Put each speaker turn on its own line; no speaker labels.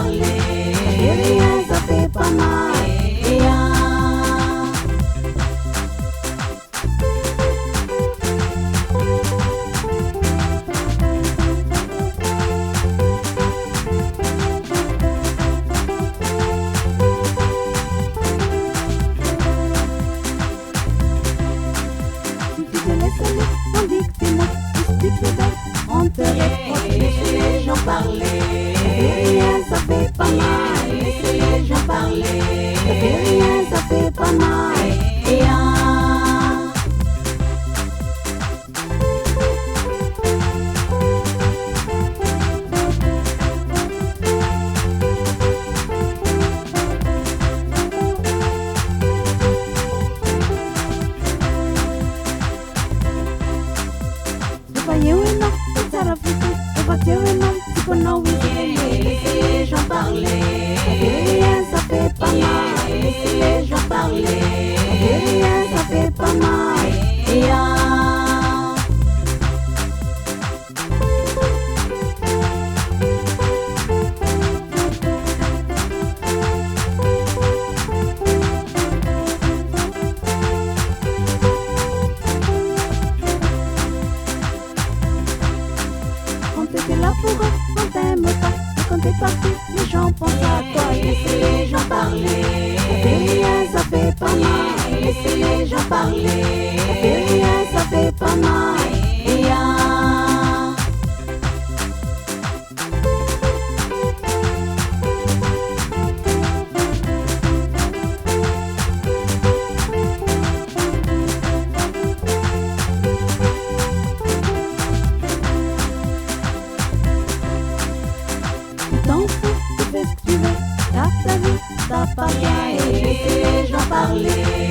parler. Ça fait rien, ça fait pas mal. On te laisse laisser les gens parler. Ça fait rien, ça fait pas mal. Laissez les gens parler. Ça fait rien, ça fait pas mal. Laissez les gens parler. Ça fait rien, ça fait pas mal. Laissez les gens parler. Ça fait rien, ça fait pas mal. Quand t'étais là pour eux, on t'aime pas. Et quand t'es parti, les gens pensent à toi. Laissez les gens parler. Ça fait rien, ça fait pas mal. Laissez les gens parler. Ça fait rien, ça fait pas mal. T'en fous, tu fais ce que tu veux. T'as ta vie, t'as pas rien. Et laissez les gens parler.